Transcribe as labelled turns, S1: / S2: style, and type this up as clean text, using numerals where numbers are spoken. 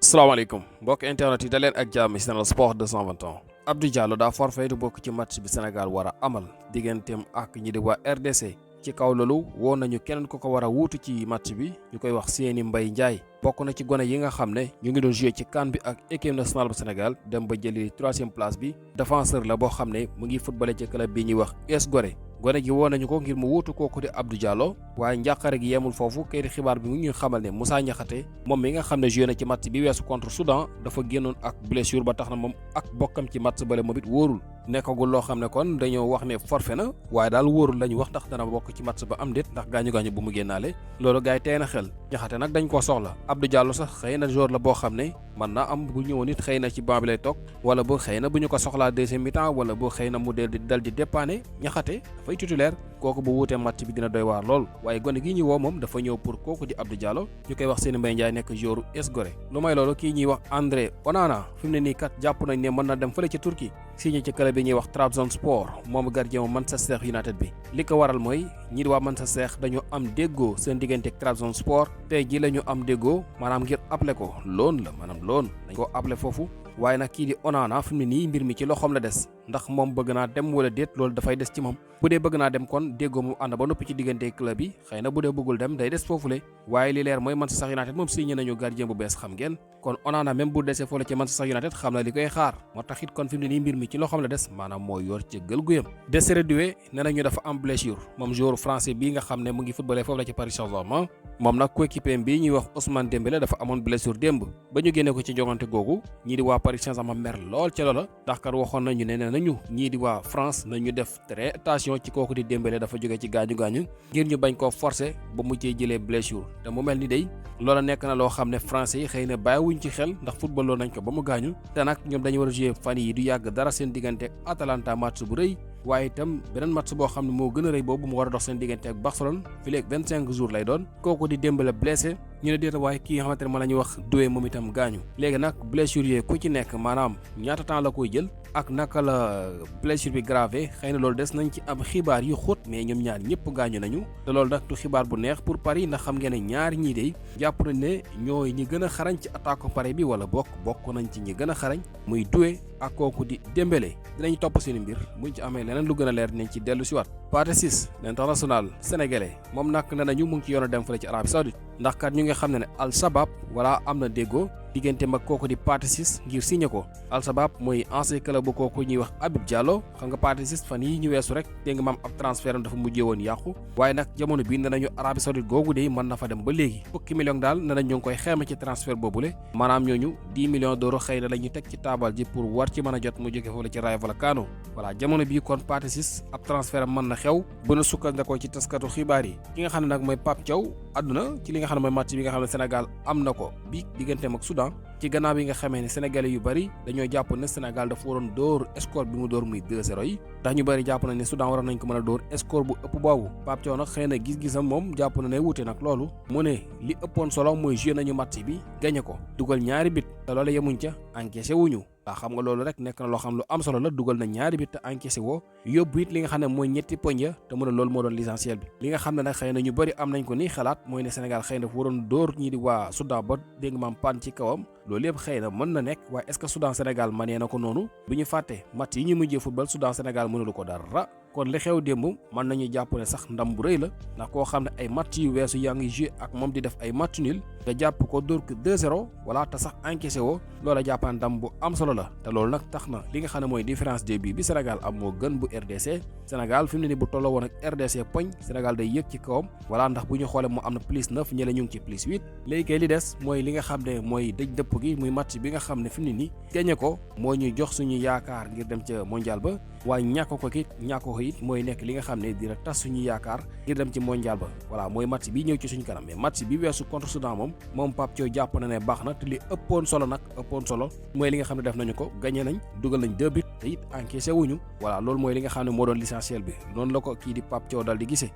S1: salaamaaleykum mbokk internet yi daleen ak jàmm ci Sen Sport 221. Abdou Diallo daa forfait du bokk ci match bi Sénégal war a amal digganteem ak ñi di waa RDC. ci kaw loolu woo nañu keneen ko war a wuutu ci match bi ñu koy wax Seyni Ndiaye bokk na ci gone yi nga xam ne ñu ngi doon joué ci CAN bi ak équipe nationale bu Sénégal dem ba jëli 3e place bi défenseur la boo xam ne mu ngi footballé ci club bi ñuy wax US Gorée. gone gi woo nañu ko ngir mu wuutu kooku di Abdou Diallo waaye njàqare gi yemul foofu kayiti xibaar bi mu ngi xamal ne Moussa Niakhaté moom mi nga xam ne joué na ci match bi weesu contre Soudan dafa génnoon ak blessure ba tax na moom ak bokkam ci match bale moom it wóorul nekkagul loo xam ne kon dañoo wax ne forfait na waaye daal wóorul la ñu wax ndax dana bokk ci match ba am déet ndax gaañu-gaañu bu mu génnaale loolu gars yi tey na xel Niakhaté nag dañ koo soxla Abdou Diallo sax xëy na joueur la boo xam ne mën naa am bu ñëwoon it xëy na ci banc bi lay toog wala bu xëy na bu ñu ko soxlaa deuxième mi-temps wala bu xëy na mu dal di dépanner Niakhaté dafay titulaire kooku bu wuutee match bi dina doy waar lool waaye gone gi ñuy woo moom dafa ñëw pour kooku di Abdou Diallo ñu koy wax Seyni Ndiaye nekk joueur US Gorée lu may loolu kii ñuy wax André Onana fi mu ne nii kat jàpp nañ ne mën na dem fële ca Turquie signé ci club bi ñuy wax Trabzonspor moom gardien Manchester United bi li ko waral mooy ñi di waa Manchester dañoo am déggoo seen diggante ak Trabzonspor tey ji la ñu am déggoo maanaam ngir appelé ko loon la maanaam loon dañ ko appelé foofu waaye nag kii di Onana fi mu ne nii mbir mi ci loxoom la des ndax moom bëgg naa dem wala déet loolu dafay des ci moom bu dee bëgg naa dem kon déggoo mu ànd ba noppi ci diggante club yi xëy na bu dee bëggul dem day des foofule waaye li leer mooy Manchester United moom signé nañu gardien bu bees xam ngeen kon Onana même bu desee foofu ci Manchester United xam na li koy xaar moo tax it kon fi mu ne nii mbir mi ci loxoom la des maanaam moo yor ci gël guyam Désiré Doué nee nañu dafa am blessure moom joueur français bii nga xam ne mu ngi footballé foofu la ci Paris Saint-Germain moom nag coéquipier bii ñuy wax Ousmane Dembélé dafa amoon blessure démb ba ñu génne ko ci jogante googu ñii di waa Paris Saint-Germain mer lool ca loola ndax kat waxoon nañu ne nañu ñii di waa France nañu def très attention ci kooku di Dembélé dafa jóge ci gaañu-gaañu ngir ñu bañ koo forcer ba mu cee jëlee blessure te mu mel ni day loola nekk na loo xam ne français yi xëy na bàyyiwuñ ci xel ndax football loo nañ ko ba mu gaañu te nag ñoom dañu war a jouer fan yi du yàgg dara seen diggante ak Atalanta match bu rëy waaye itam beneen match boo xam ne moo gën a rëy boobu mu war a dox seen diggante ak Barcelone fii léegi 25 jours lay doon kooku di Dembélé blessé ñu ne déeta waaye kii nga xamante ne mën nañu wax Doué moom itam gaañu léegi nag blessure yee ku ci nekk maanaam ñaata temps la koy jël ak naka la blessure bi grave xëy na loolu des nañ ci am xibaar yu xóot mais ñoom ñaar ñëpp gaañu nañu te loolu nag du xibaar bu neex pour Paris ndax xam ngeen ne ñaari ñii de jàpp nañ ne ñooy ñi gën a xarañ ci attaque Paris bi wala bokk nañ ci ñi gën a xarañ muy Doué ak kooku di Dembélé dinañ topp seen mbir buñ ci amee leneen lu gën a leer dinañ ci dellu si waat Pathé Ciss l'international sénégalais moom nag ne nañu mu ngi ci yoon a dem fële ci Arabie Saoudite ndax kat ñu ngi xam ne Al Shabab wala am na déggoo diggante mag kooku di Pathé Ciss ngir signé ko Al Shabab mooy ancien club bu kooku ñuy wax Habib Diallo xam nga Pathé Ciss fan yi ñu weesu rek dégg nga maam ab transfert am dafa mujjee woon yàqu waaye nag jamono bii ne nañu Arabie Saoudite googu de mën na fa dem ba léegi fukki millions daal ne nañ ñu ngi koy xeema ci transfert boobule maanaam ñooñu 10 millions d'euros xëy na la ñu teg ci taabal ji pour war ci mën a jot mu jóge foofu la ci Rayo Vallecano voilà jamono bii kon Pathé Ciss ab transfert am mën na xew bu na sukkandikoo ci taskatu xibaar yi ki nga xam ne nag mooy Pape Thiaw àdduna ci li nga xam ne mooy match bi nga xam ne Sénégal am na ko bi digganteem ak Soudan ci gannaaw bi nga xamee ne sénégalais yu bëri dañoo jàpp ne Sénégal dafa waroon dóor score bi mu dóor muy 2-0 yi ndax ñu bëri jàpp nañ ne Soudan waroon nañ ko mën a dóor score bu ëpp boobu Pape Thiaw nag xëy na gis-gisam moom jàpp na ne wuute nag loolu mu ne li ëppoon solo mooy joué nañu match bi gagné ko dugal ñaari bit te loolu yemuñ ca encaissé wuñu waaw xam nga loolu rek nekk na loo xam lu am solo la dugal na ñaari bit te encaissé woo yóbbu it li nga xam ne mooy ñetti poñ ya te mu ne loolu moo doon l'essentiel bi li nga xam ne nag xëy na ñu bëri am nañ ko ni xalaat mooy ne Sénégal xëy na waroon dóor ñii di waa Soudan ba dégg nga maam pan ci kawam loolu yëpp xëy na mën na nekk waaye est-ce que Soudan Sénégal manee na ko noonu bu ñu fàtte match yi ñu mujjee football Soudan Sénégal mënulu ko dara kon li xew démb mën nañu jàpp ne sax ndam bu rëy la ndax koo xam ne ay match yu weesu yaa ngi joué ak moom di def ay match nul nga jàpp ko dóor ko 2-0 wala te sax encaissé woo loola jàppaan ndam bu am solo la te loolu nag tax na li nga xam ne mooy différence de but bi Sénégal am moo gën bu RDC Sénégal fi mu ne ni bu tolloo woon ak RDC poñ Sénégal day yëg ci kawam wala ndax bu ñu xoolee mu am na +9 ñële ñu ngi ci +8 léegi kay li des mooy li nga xam ne mooy dëj dëpp gi muy match bi nga xam ne fi mu ne ni gagné ko moo ñuy jox suñu yaakaar ngir dem ca mondial ba waaye ñàkk ko it mooy nekk li nga xam ne dina tas suñu yaakaar ngir dem ci mondial ba voilà mooy match bi ñëw ci suñu kanam mais match bi weesu contre Soudan moom Pape Thiaw jàpp na ne baax na te li ëppoon solo mooy li nga xam ne def nañu ko gagné nañ dugal nañ 2 buts te it encaissé wuñu voilà loolu mooy li nga xam ne moo doon l'essentiel bi noonu la ko kii di Pape Thiaw dal di gisee